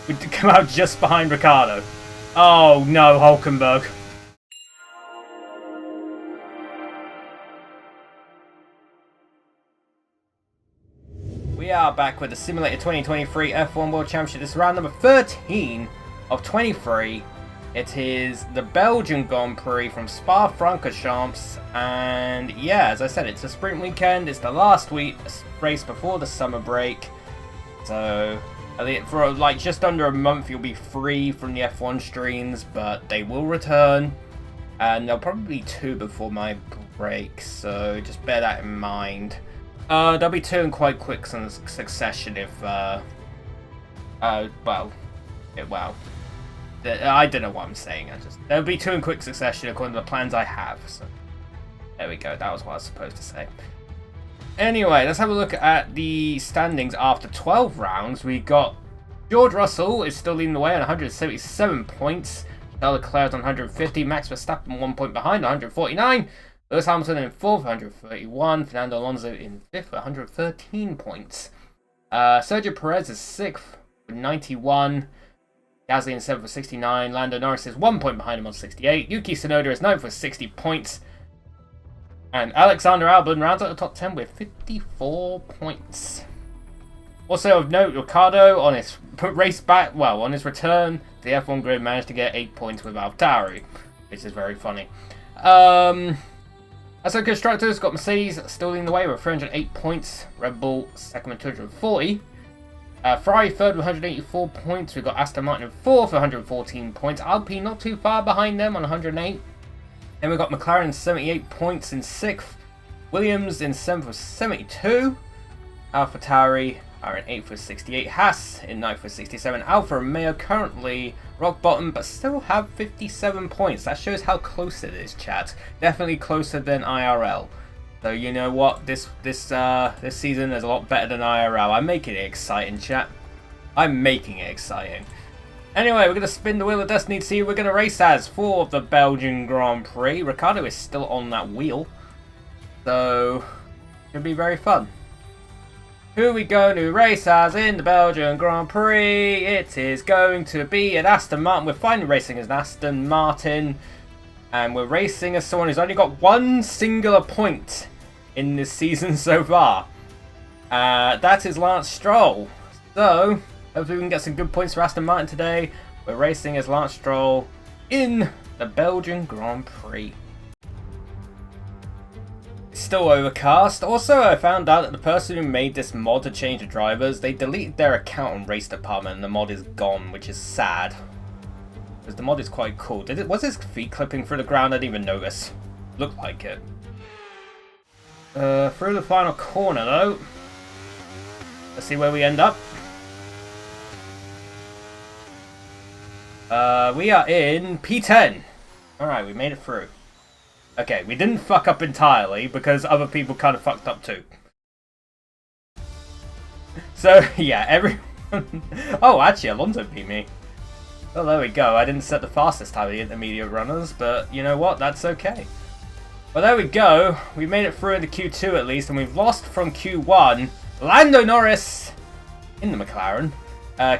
would come out just behind Ricciardo. Oh no, Hulkenberg. We are back with the Simulator 2023 F1 World Championship. This is round number 13 of 23. It is the Belgian Grand Prix from Spa-Francochamps, and yeah, as I said, it's a sprint weekend. It's the last week race before the summer break, so for like just under a month you'll be free from the F1 streams, but they will return, and there'll probably be 2 before my break, so just bear that in mind. They'll be 2 in quite quick succession if I don't know what I'm saying. There'll be 2 in quick succession according to the plans I have. So there we go. That was what I was supposed to say. Anyway, let's have a look at the standings after 12 rounds. We got George Russell is still leading the way on 177 points. Charles Leclerc on 150. Max Verstappen 1 point behind, 149. Lewis Hamilton in 4th, 131. Fernando Alonso in 5th, 113 points. Sergio Perez is 6th with 91. Gasly in 7th with 69. Lando Norris is 1 point behind him on 68. Yuki Tsunoda is 9th with 60 points. And Alexander Albon rounds out the top 10 with 54 points. Also of note, Ricciardo on his on his return to the F1 grid managed to get 8 points with AlphaTauri, which is very funny. As for constructors, got Mercedes still leading the way with 308 points. Red Bull second with 240. Ferrari third with 184 points. We've got Aston Martin in 4th with 114 points. Alpine not too far behind them on 108. Then we've got McLaren 78 points in 6th. Williams in 7th with 72. AlphaTauri are in 8th with 68. Haas in 9th with 67. Alfa Romeo currently rock bottom, but still have 57 points. That shows how close it is, chat. Definitely closer than IRL. So you know what, this season is a lot better than IRL. I'm making it exciting, chat. I'm making it exciting. Anyway, we're going to spin the wheel of destiny to see who we're going to race as for the Belgian Grand Prix. Ricciardo is still on that wheel, so it'll be very fun. Who are we going to race as in the Belgian Grand Prix? It is going to be an Aston Martin. We're finally racing as an Aston Martin. And we're racing as someone who's only got 1 singular point in this season so far. That is Lance Stroll. So, hopefully we can get some good points for Aston Martin today. We're racing as Lance Stroll in the Belgian Grand Prix. It's still overcast. Also, I found out that the person who made this mod to change the drivers, they deleted their account on Race Department and the mod is gone, which is sad. Because the mod is quite cool. Was his feet clipping through the ground? I didn't even notice. Looked like it. Through the final corner though. Let's see where we end up. We are in P10. Alright, we made it through. Okay, we didn't fuck up entirely because other people kind of fucked up too. So, yeah, everyone... Oh, actually, Alonso beat me. Well, there we go. I didn't set the fastest time of the intermediate runners, but you know what? That's okay. Well, there we go. We made it through into Q2 at least, and we've lost from Q1. Lando Norris in the McLaren.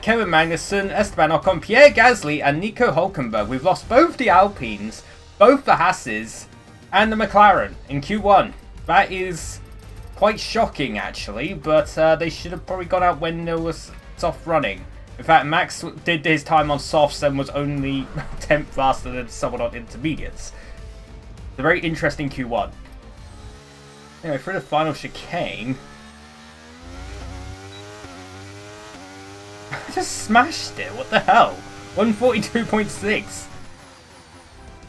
Kevin Magnussen, Esteban Ocon, Pierre Gasly, and Nico Hulkenberg. We've lost both the Alpines, both the Haases, and the McLaren in Q1. That is quite shocking, actually, but they should have probably gone out when there was soft running. In fact, Max did his time on softs and was only 10th faster than someone on intermediates. It's a very interesting Q1. Anyway, for the final chicane... I just smashed it, what the hell? 142.6.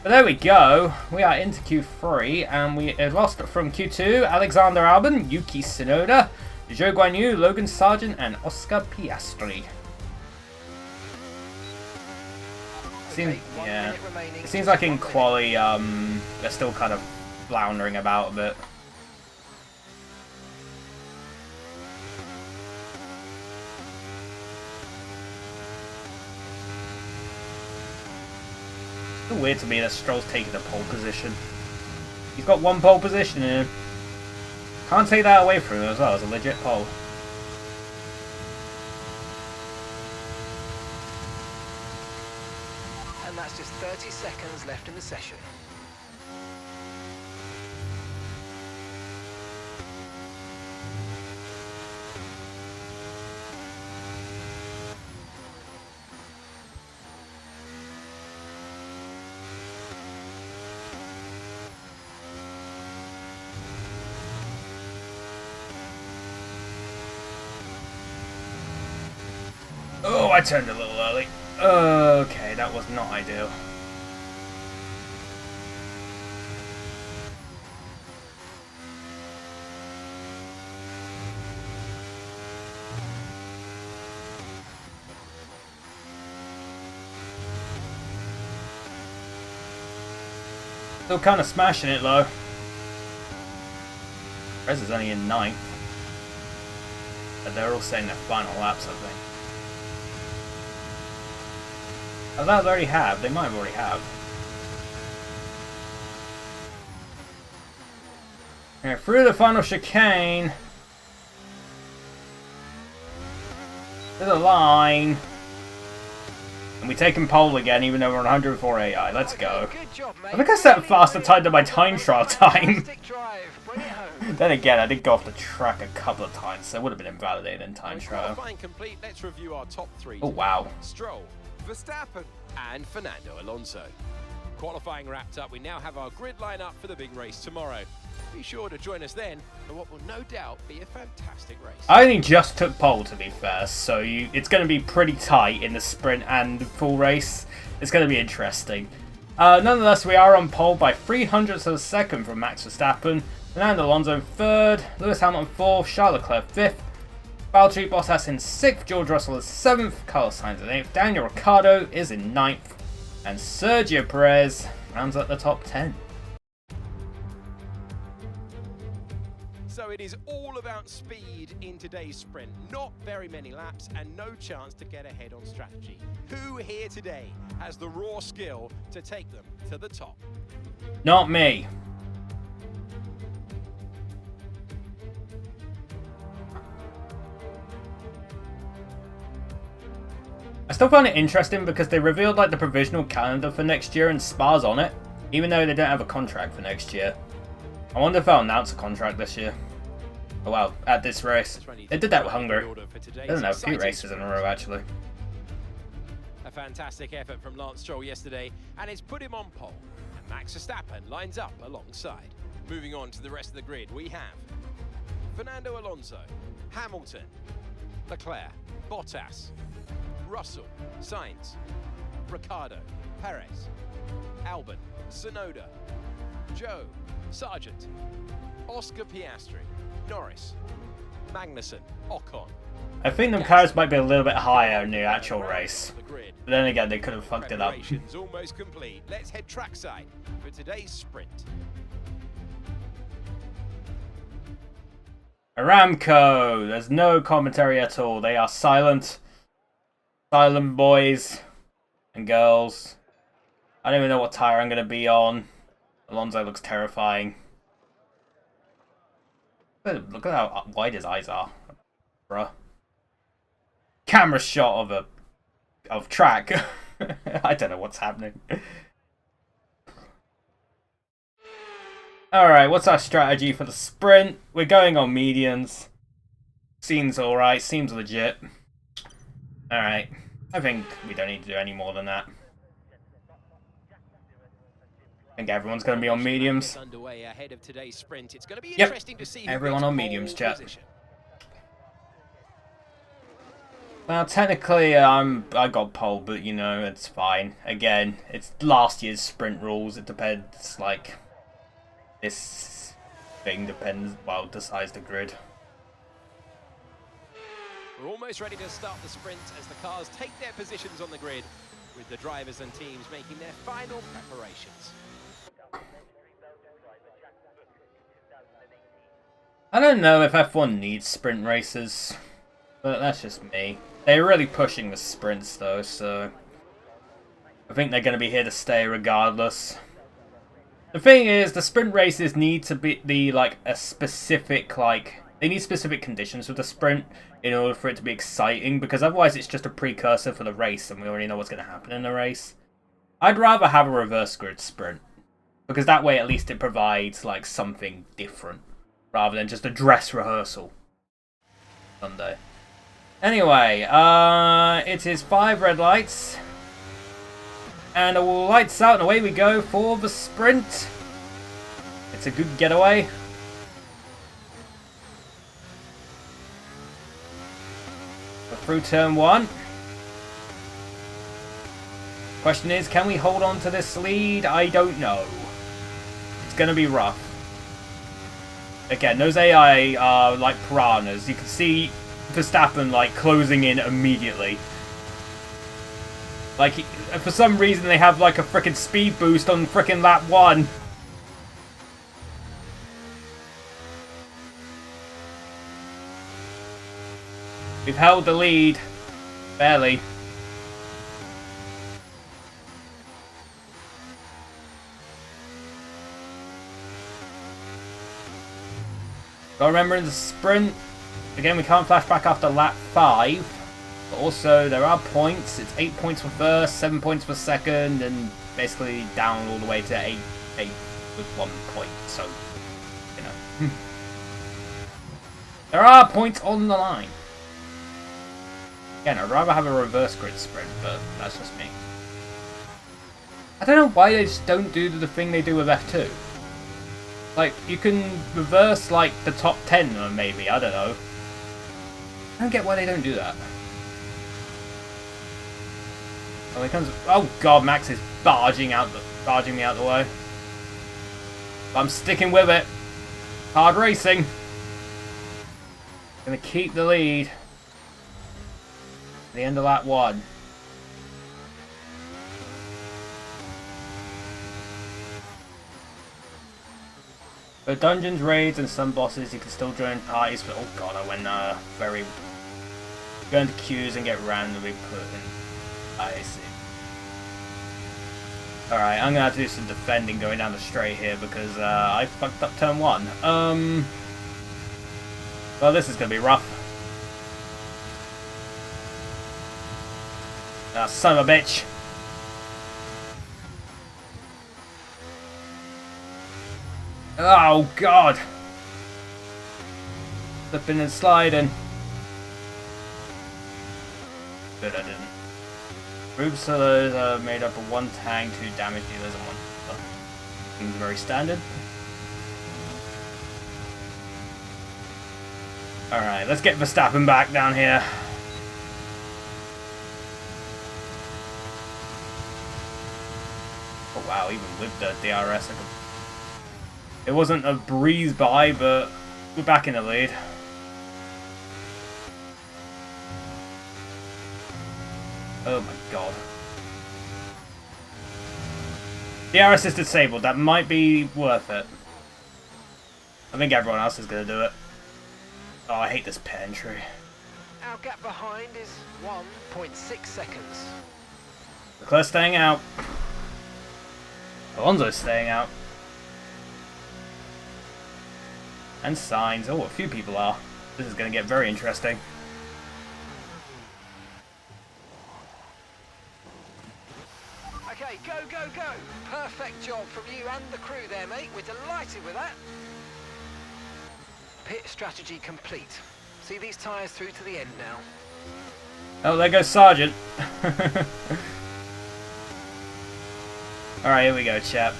But there we go. We are into Q3, and we have lost from Q2. Alexander Albon, Yuki Tsunoda, Zhou Guanyu, Logan Sargent, and Oscar Piastri. Yeah. It seems like in quali, they're still kind of floundering about a bit. It's weird to me that Stroll's taking the pole position. He's got 1 pole position in him. Can't take that away from him as well. It's a legit pole. And that's just 30 seconds left in the session. Oh, I turned a little early. Okay, that was not ideal. Still kind of smashing it though. Perez is only in 9th. But they're all saying their final laps, I think. Oh, that already have. They might have already have. Okay, through the final chicane. To the line. And we take him pole again, even though we're on 104 AI. Let's go. I think I set a faster time than my time trial time. Then again, I did go off the track a couple of times, so it would have been invalidated in time trial. Complete. Let's review our top 3. Oh, wow. Stroll, Verstappen, and Fernando Alonso. Qualifying wrapped up, we now have our grid line up for the big race tomorrow. Be sure to join us then for what will no doubt be a fantastic race. I only just took pole, to be fair, so it's going to be pretty tight in the sprint and full race. It's going to be interesting. Nonetheless, we are on pole by 300ths of a second from Max Verstappen. Fernando Alonso in 3rd, Lewis Hamilton 4th, Charles Leclerc 5th, Valtteri Bottas in 6th, George Russell is 7th, Carlos Sainz in 8th, Daniel Ricciardo is in 9th, and Sergio Perez rounds up the top 10. So it is all about speed in today's sprint. Not very many laps and no chance to get ahead on strategy. Who here today has the raw skill to take them to the top? Not me. I still find it interesting because they revealed like the provisional calendar for next year and Spa's on it, even though they don't have a contract for next year. I wonder if they'll announce a contract this year. Oh well, at this race. They did that with Hungary. They don't have a few races in a row actually. A fantastic effort from Lance Stroll yesterday, and it's put him on pole. And Max Verstappen lines up alongside. Moving on to the rest of the grid, we have Fernando Alonso, Hamilton, Leclerc, Bottas, Russell, Sainz, Ricciardo, Perez, Albon, Tsunoda, Joe, Sargent, Oscar Piastri, Norris, Magnussen, Ocon. I think the cars might be a little bit higher in the actual race. But then again, they could have fucked it up. Almost complete. Let's head trackside for today's sprint. Aramco, there's no commentary at all. They are silent. Silent boys and girls. I don't even know what tyre I'm going to be on. Alonso looks terrifying. Look at how wide his eyes are. Bruh. Camera shot of track. I don't know what's happening. Alright, what's our strategy for the sprint? We're going on mediums. Seems alright, seems legit. Alright, I think we don't need to do any more than that. I think everyone's going to be on mediums. Yep, everyone on mediums, chat. Well, technically, I got pole, but you know, it's fine. Again, it's last year's sprint rules. It depends, like, this thing depends, well, decides the grid. We're almost ready to start the sprint as the cars take their positions on the grid, with the drivers and teams making their final preparations. I don't know if F1 needs sprint races, but that's just me. They're really pushing the sprints though, so I think they're going to be here to stay regardless. The thing is, the sprint races need to be like a specific, like, they need specific conditions for the sprint in order for it to be exciting, because otherwise it's just a precursor for the race and we already know what's going to happen in the race. I'd rather have a reverse grid sprint. Because that way at least it provides like something different. Rather than just a dress rehearsal. Sunday. Anyway, it is 5 red lights. And all lights out and away we go for the sprint. It's a good getaway. We're through turn 1. Question is, can we hold on to this lead? I don't know. It's going to be rough. Again, those AI are like piranhas. You can see Verstappen like closing in immediately. Like, for some reason they have like a frickin' speed boost on frickin' lap 1. We've held the lead. Barely. Gotta remember in the sprint, again we can't flash back after lap 5. But also there are points. It's 8 points for first, 7 points for second, and basically down all the way to 8 with 1 point. So, you know. There are points on the line. Again, I'd rather have a reverse grid sprint, but that's just me. I don't know why they just don't do the thing they do with F2. Like, you can reverse, like, the top 10, or maybe, I don't know. I don't get why they don't do that. Oh, here comes... Oh, God, Max is barging me out the way. But I'm sticking with it. Hard racing. Gonna keep the lead. The end of lap 1. For dungeons, raids, and some bosses, you can still join parties. But oh god, I went very go into queues and get randomly put in. I see. All right, I'm gonna have to do some defending going down the straight here because I fucked up turn 1. Well, this is gonna be rough. Ah, son of a bitch. Oh, God. Flipping and sliding. Good, I didn't. Group solos are made up of 1 tank, 2 damage dealers, and 1... Oh, seems very standard. Alright, let's get Verstappen back down here. Oh wow, even with the DRS, it wasn't a breeze by, but we're back in the lead. Oh my god. DRS is disabled, that might be worth it. I think everyone else is going to do it. Oh, I hate this pit entry. Our gap behind is 1.6 seconds. Leclerc's staying out. Alonso's staying out. And Sainz. Oh, a few people are. This is going to get very interesting. Okay, go, go, go. Perfect job from you and the crew there, mate. We're delighted with that. Pit strategy complete. See these tyres through to the end now. Oh, there goes Sargent. Alright, here we go, chap.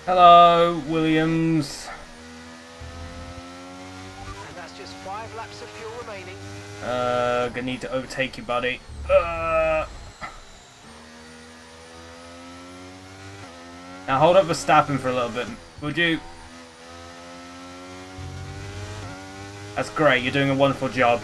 Hello, Williams. And that's just 5 laps of fuel remaining. Gonna need to overtake you, buddy. Now hold up Verstappen for a little bit, would you? That's great, you're doing a wonderful job.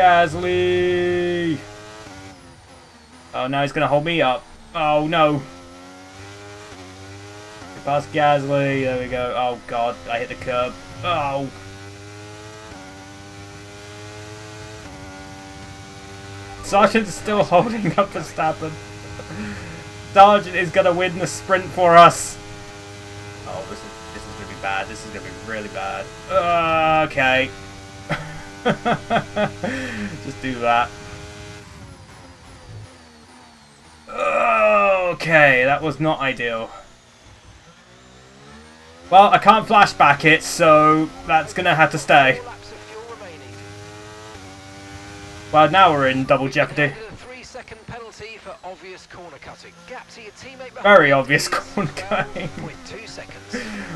Gasly! Oh, now he's going to hold me up. Oh, no. Past Gasly. There we go. Oh, God. I hit the curb. Oh. Sargent's still holding up Verstappen. Sargent is going to win the sprint for us. Oh, this is going to be bad. This is going to be really bad. Okay. Just do that. Okay, that was not ideal. Well, I can't flashback it, so that's going to have to stay. Well, now we're in double jeopardy. Very obvious corner cutting.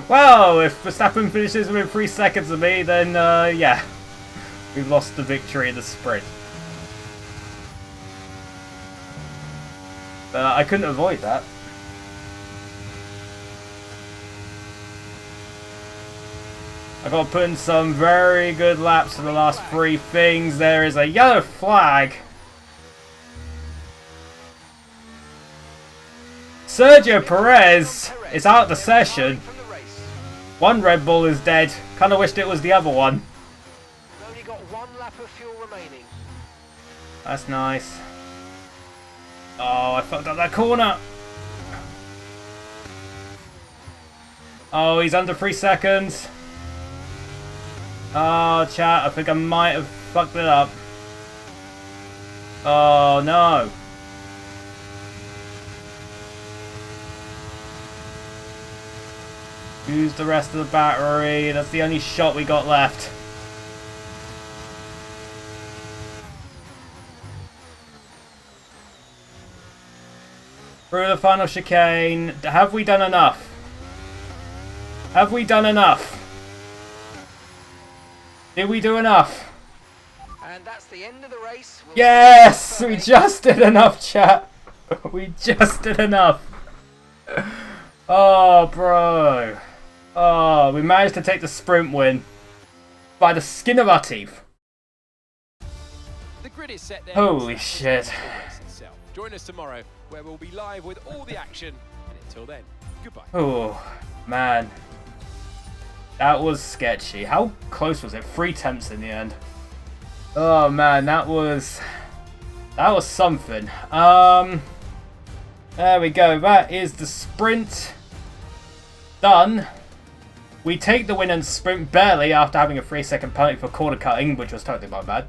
Well, if Verstappen finishes within 3 seconds of me, then yeah, we've lost the victory in the sprint. I couldn't avoid that. I got to put in some very good laps for the last 3 things. There is a yellow flag. Sergio Perez is out of the session. One Red Bull is dead. Kind of wished it was the other one. Only got 1 lap of fuel remaining. That's nice. Oh, I fucked up that corner. Oh, he's under 3 seconds. Oh, chat, I think I might have fucked it up. Oh, no. Use the rest of the battery. That's the only shot we got left. Through the final chicane. Have we done enough? Have we done enough? Did we do enough? And that's the end of the race. Yes! We just did enough, chat. We just did enough. Oh, bro. Oh, we managed to take the sprint win. By the skin of our teeth. The grid is set there. Holy shit. Join us tomorrow, where we'll be live with all the action. And until then, goodbye. Oh, man. That was sketchy. How close was it? 3 attempts in the end. Oh man, that was something. There we go. That is the sprint done. We take the win in sprint barely after having a 3-second penalty for corner cutting, which was totally my bad.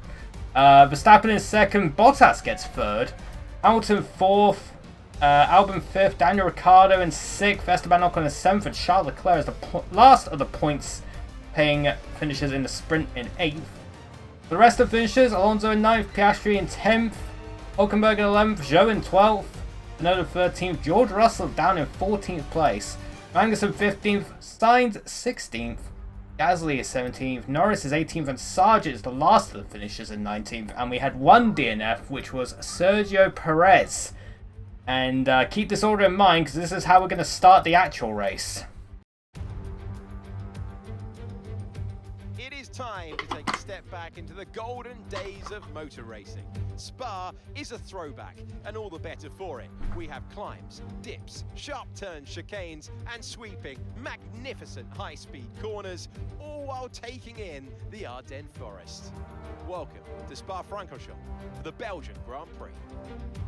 Verstappen in 2nd, Bottas gets 3rd, Hamilton 4th, Albon 5th, Daniel Ricciardo in 6th, Esteban Ocon in 7th, and Charles Leclerc is the last of the points paying finishes in the sprint in 8th. The rest of finishers, Alonso in 9th, Piastri in 10th, Hülkenberg in 11th, Zhou in 12th, Tsunoda 13th, George Russell down in 14th place, Magnussen 15th, Sainz 16th, Gasly is 17th, Norris is 18th, and Sargent is the last of the finishers in 19th. And we had 1 DNF, which was Sergio Perez. And keep this order in mind, because this is how we're going to start the actual race. It is time to take a step back into the golden days of motor racing. Spa is a throwback, and all the better for it. We have climbs, dips, sharp turns, chicanes, and sweeping, magnificent high-speed corners, all while taking in the Ardennes Forest. Welcome to Spa-Francochamps for the Belgian Grand Prix.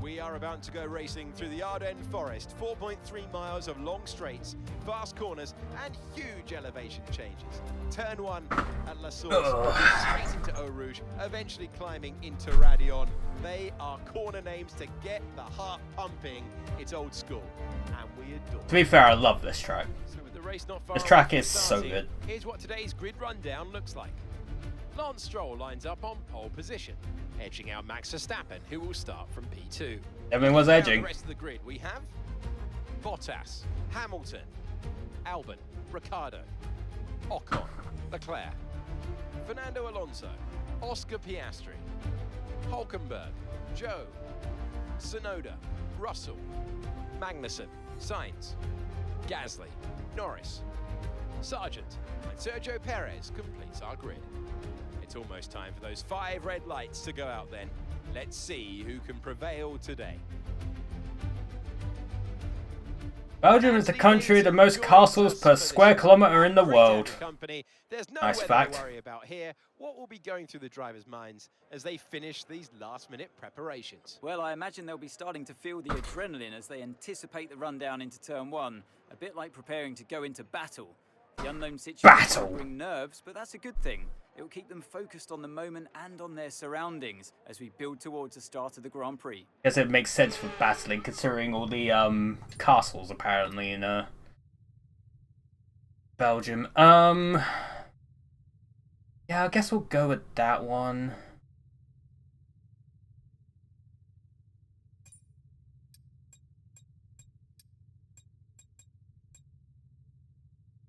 We are about to go racing through the Ardennes Forest, 4.3 miles of long straights, fast corners, and huge elevation changes. Turn 1 at La Source, straight into Eau Rouge, eventually climbing into Radion. They are corner names to get the heart pumping. It's old school, and we adore it. To be fair, I love this track. So with the race not far This track off is so good. Here's what today's grid rundown looks like. Lance Stroll lines up on pole position, edging out Max Verstappen, who will start from P2. Everyone was Down edging. the rest of the grid we have Bottas, Hamilton, Albon, Ricciardo, Ocon, Leclerc, Fernando Alonso, Oscar Piastri, Hülkenberg, Zhou, Tsunoda, Russell, Magnussen, Sainz, Gasly, Norris, Sargent, and Sergio Perez completes our grid. It's almost time for those 5 red lights to go out then. Let's see who can prevail today. Belgium is the country with the most castles per square kilometre in the world. There's no Nice weather fact. to worry about here. What will be going through the drivers' minds as they finish these last-minute preparations? Well, I imagine they'll be starting to feel the adrenaline as they anticipate the rundown into turn 1. A bit like preparing to go into battle. The unknown situation will bring nerves, but that's a good thing. It will keep them focused on the moment and on their surroundings as we build towards the start of the Grand Prix. Guess it makes sense for battling, considering all the castles apparently in Belgium. Yeah, I guess we'll go with that one.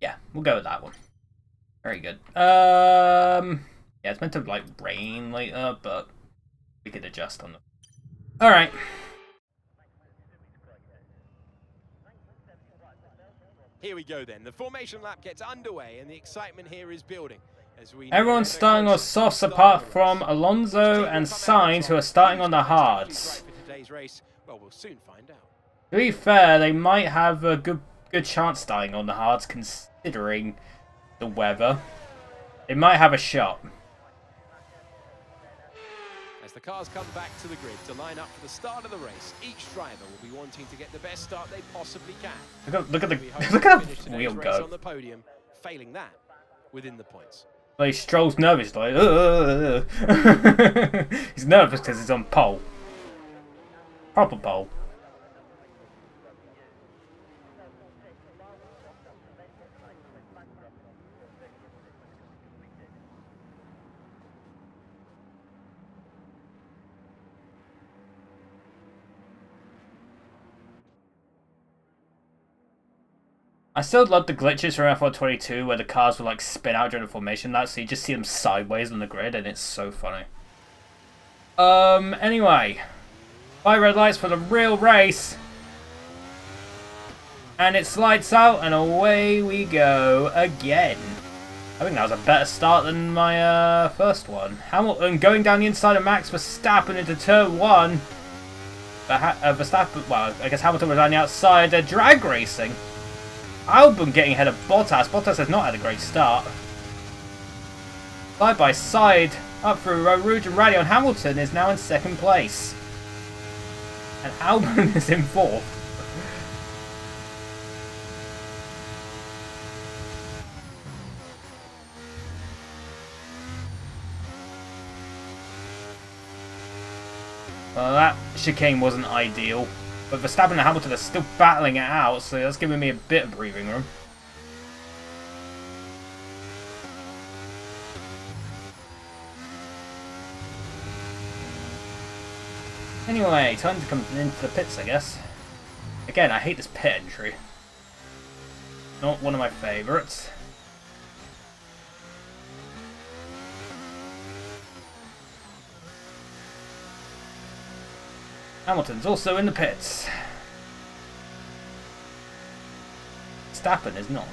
Yeah, we'll go with that one. Very good. Yeah, it's meant to like rain later, but we could adjust on them. All right. Here we go then. The formation lap gets underway and the excitement here is building. Everyone's starting on softs apart from Alonso and Sainz, who are starting on the hards. Well, we'll soon find out. To be fair, they might have a good chance starting on the hards, considering the weather. They might have a shot. As the cars come back to the grid to line up for the start of the race, each driver will be wanting to get the best start they possibly can. Look at the wheel go. On the podium, failing that within the points. Like Stroll's nervous, like he's nervous because he's on pole. Proper pole. I still love the glitches from F122 where the cars will like spin out during the formation lap, so you just see them sideways on the grid, and it's so funny. Anyway, 5 red lights for the real race, and it slides out, and away we go again. I think that was a better start than my first one. Hamilton going down the inside of Max Verstappen into turn 1. Verstappen, well, I guess Hamilton was on the outside. They're drag racing. Albon getting ahead of Bottas. Bottas has not had a great start. Side by side, up through Rouge and Rally on Hamilton is now in 2nd place. And Albon is in 4th. Well, that chicane wasn't ideal. But Verstappen and Hamilton are still battling it out, so that's giving me a bit of breathing room. Anyway, time to come into the pits, I guess. Again, I hate this pit entry. Not one of my favourites. Hamilton's also in the pits. Verstappen is not.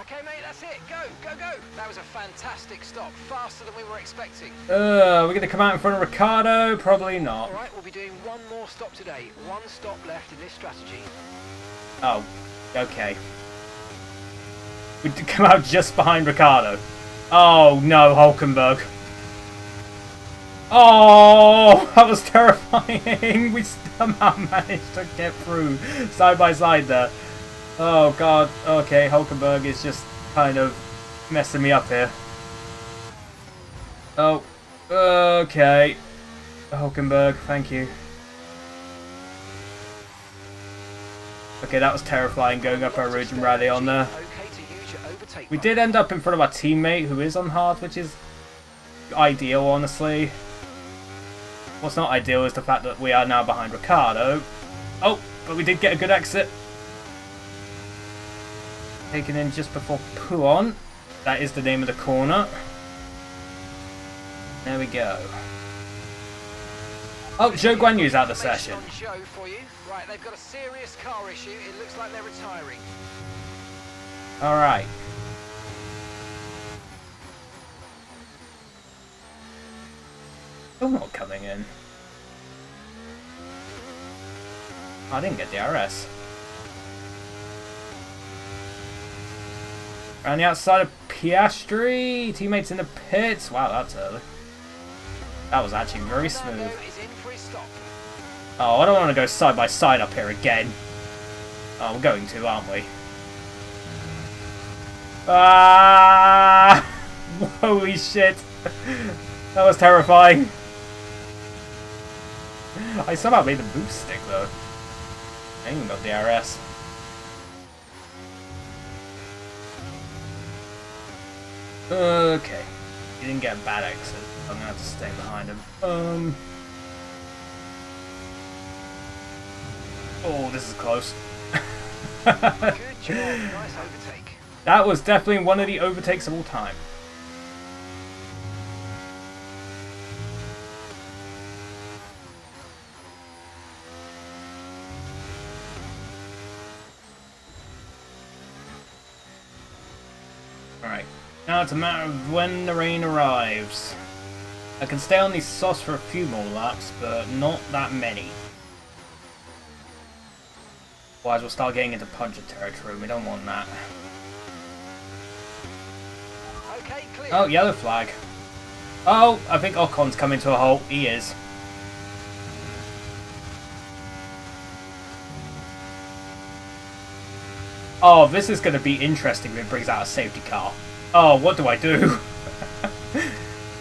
Okay, mate, that's it. Go, go, go. That was a fantastic stop. Faster than we were expecting. We're going to come out in front of Ricciardo? Probably not. All right, we'll be doing one more stop today. One stop left in this strategy. Oh, okay. We did come out just behind Ricciardo. Oh no, Hulkenberg. Oh, that was terrifying. We somehow managed to get through side by side there. Oh god, okay, Hulkenberg is just kind of messing me up here. Oh, okay. Hulkenberg, thank you. Okay, that was terrifying going up our Rouge and Rally on there. We did end up in front of our teammate who is on hard, which is ideal, honestly. What's not ideal is the fact that we are now behind Ricciardo. Oh, but we did get a good exit. Taken in just before Pouon. That is the name of the corner. There we go. Oh, Zhou Guanyu's out of the session. On Zhou for you. Right, they've got a serious car issue. It looks like they're retiring. Alright. Still not coming in. I didn't get DRS. Around the outside of Piastri. Teammates in the pits. Wow, that's early. That was actually very smooth. Oh, I don't want to go side by side up here again. Oh, we're going to, aren't we? Ah! Holy shit. That was terrifying. I somehow made the boost stick though. I ain't even got DRS. Okay. He didn't get a bad exit. I'm gonna have to stay behind him. Oh, this is close. Good job. Nice overtake. That was definitely one of the overtakes of all time. Alright, now it's a matter of when the rain arrives. I can stay on these softs for a few more laps, but not that many. Otherwise we'll start getting into puncher territory, we don't want that. Okay, clear. Oh, yellow flag. Oh, I think Ocon's coming to a halt. He is. Oh, this is going to be interesting if it brings out a safety car. Oh, what do I do?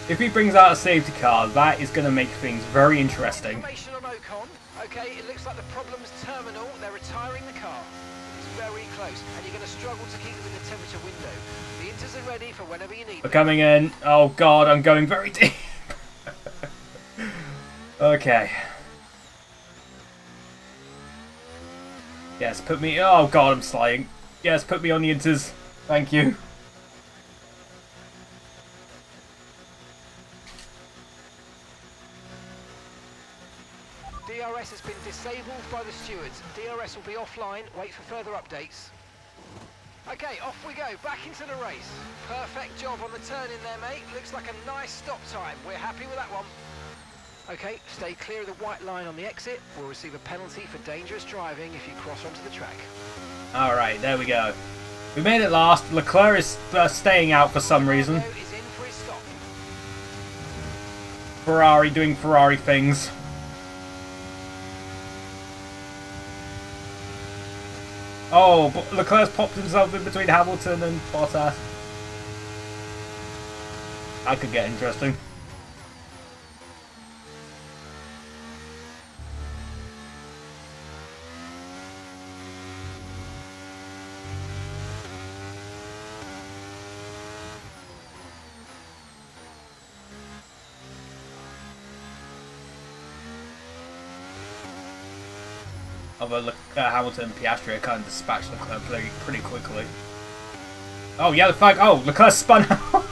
If he brings out a safety car, that is going to make things very interesting. Information on Ocon. Okay, it looks like the problem's terminal. They're retiring the car. It's very close, and you're going to struggle to keep them in the temperature window. The inters are ready for whenever you need them. We're coming in. Oh god, I'm going very deep. Okay. Yes, put me... Oh god, I'm sliding. Yes, put me on the inters. Thank you. DRS has been disabled by the stewards. DRS will be offline. Wait for further updates. Okay, off we go. Back into the race. Perfect job on the turn in there, mate. Looks like a nice stop time. We're happy with that one. Okay, stay clear of the white line on the exit. We'll receive a penalty for dangerous driving if you cross onto the track. Alright, there we go. We made it last. Leclerc is staying out for some reason. Is in for his stop. Ferrari doing Ferrari things. Oh, but Leclerc's popped himself in between Hamilton and Bottas. That could get interesting. Although Hamilton and Piastri are kind of dispatched Leclerc pretty quickly. Oh, yellow flag. Oh, Leclerc spun out.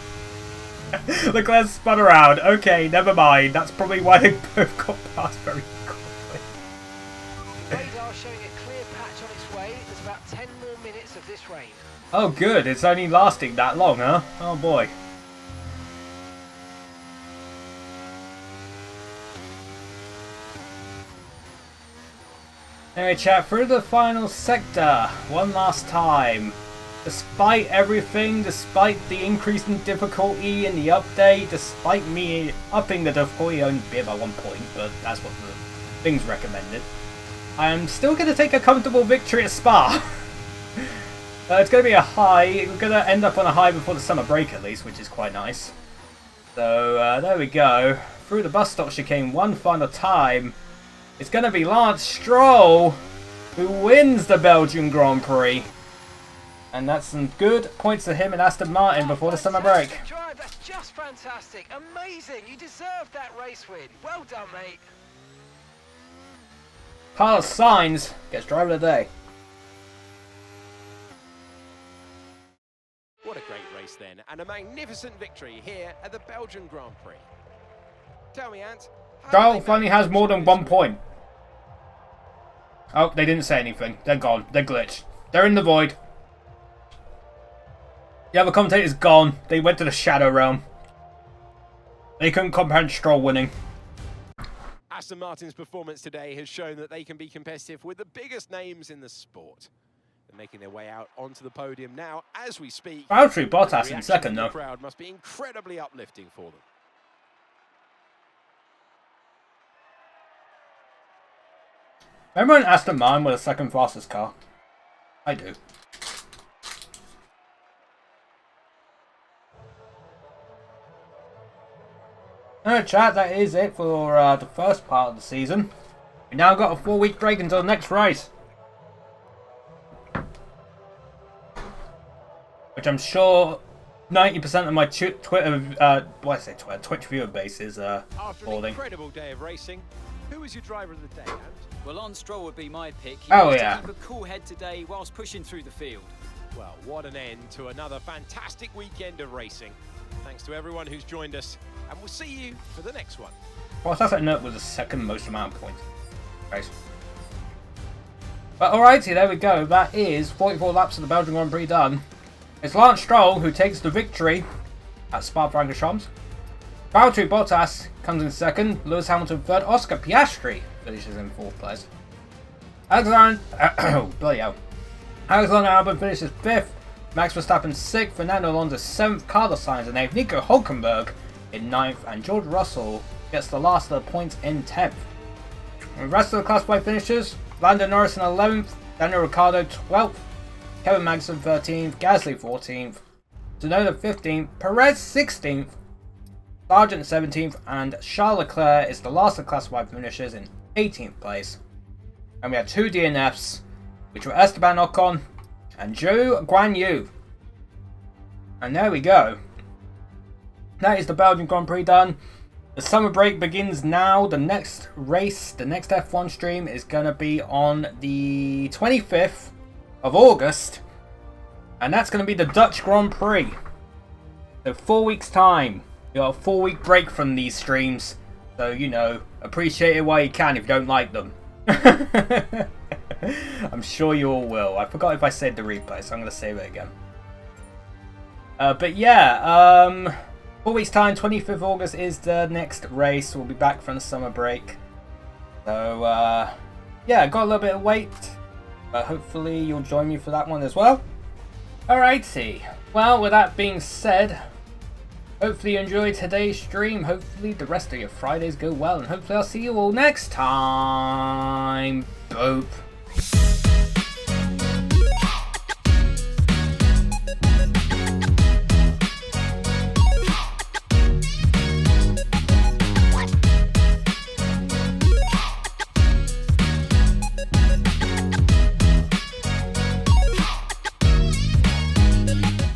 Leclerc spun around. Okay, never mind. That's probably why they both got past very quickly. Radar showing a clear patch on its way. There's about 10 more minutes of this rain. Oh, good. It's only lasting that long, huh? Oh, boy. Anyway, chat, through the final sector, one last time. Despite everything, despite the increase in difficulty in the update, despite me upping the difficulty only by 1 point, but that's what the things recommended, I'm still going to take a comfortable victory at Spa. It's going to be a high. We're going to end up on a high before the summer break at least, which is quite nice. So, there we go. Through the bus stop chicane one final time. It's going to be Lance Stroll who wins the Belgian Grand Prix. And that's some good points to him and Aston Martin before the summer break. Drive. That's just fantastic. Amazing. You deserved that race win. Well done, mate. Carlos Sainz gets driver of the day. What a great race then, and a magnificent victory here at the Belgian Grand Prix. Tell me, Ant, Stroll finally has more than 1 point. Oh, they didn't say anything. They're gone. They're glitched. They're in the void. The other commentator's gone. They went to the Shadow Realm. They couldn't comprehend Stroll winning. Aston Martin's performance today has shown that they can be competitive with the biggest names in the sport. They're making their way out onto the podium now as we speak. Valtteri Bottas in second, though. The crowd must be incredibly uplifting for them. Remember when Aston Martin was the second fastest car? I do. Chat, that is it for the first part of the season. We now got a 4-week break until the next race. Which I'm sure 90% of my Twitch viewer base is After an incredible day of racing, who was your driver of the day, Ant? Well, Lance Stroll would be my pick. He Oh, managed yeah. to keep a cool head today whilst pushing through the field. Well, what an end to another fantastic weekend of racing. Thanks to everyone who's joined us, and we'll see you for the next one. Bottas at note was the second most amount of points. Right. But alrighty, there we go. That is 44 laps of the Belgian Grand Prix done. It's Lance Stroll who takes the victory at Spa-Francochamps. Valtteri Bottas comes in second. Lewis Hamilton third. Oscar Piastri finishes in fourth place. Alexander Albon finishes fifth. Max Verstappen sixth. Fernando Alonso seventh. Carlos Sainz in eighth. Nico Hulkenberg in ninth. And George Russell gets the last of the points in 10th. The rest of the classified finishers: Lando Norris in 11th. Daniel Ricciardo 12th. Kevin Magnussen 13th. Gasly 14th. Tsunoda 15th. Perez 16th. Sargent 17th, and Charles Leclerc is the last of classified finishers in 18th place. And we had 2 DNFs, which were Esteban Ocon and Zhou Guanyu. And there we go. That is the Belgian Grand Prix done. The summer break begins now. The next race, the next F1 stream is going to be on the 25th of August. And that's going to be the Dutch Grand Prix. So 4 weeks time. You got a 4-week break from these streams, so, you know, appreciate it while you can if you don't like them. I'm sure you all will. I forgot if I said the replay, so I'm going to save it again. But yeah, 4 weeks time, 25th August is the next race. We'll be back from the summer break. So, yeah, got a little bit of wait, but hopefully you'll join me for that one as well. Alrighty. Well, with that being said, hopefully you enjoyed today's stream. Hopefully the rest of your Fridays go well. And hopefully I'll see you all next time. Boop.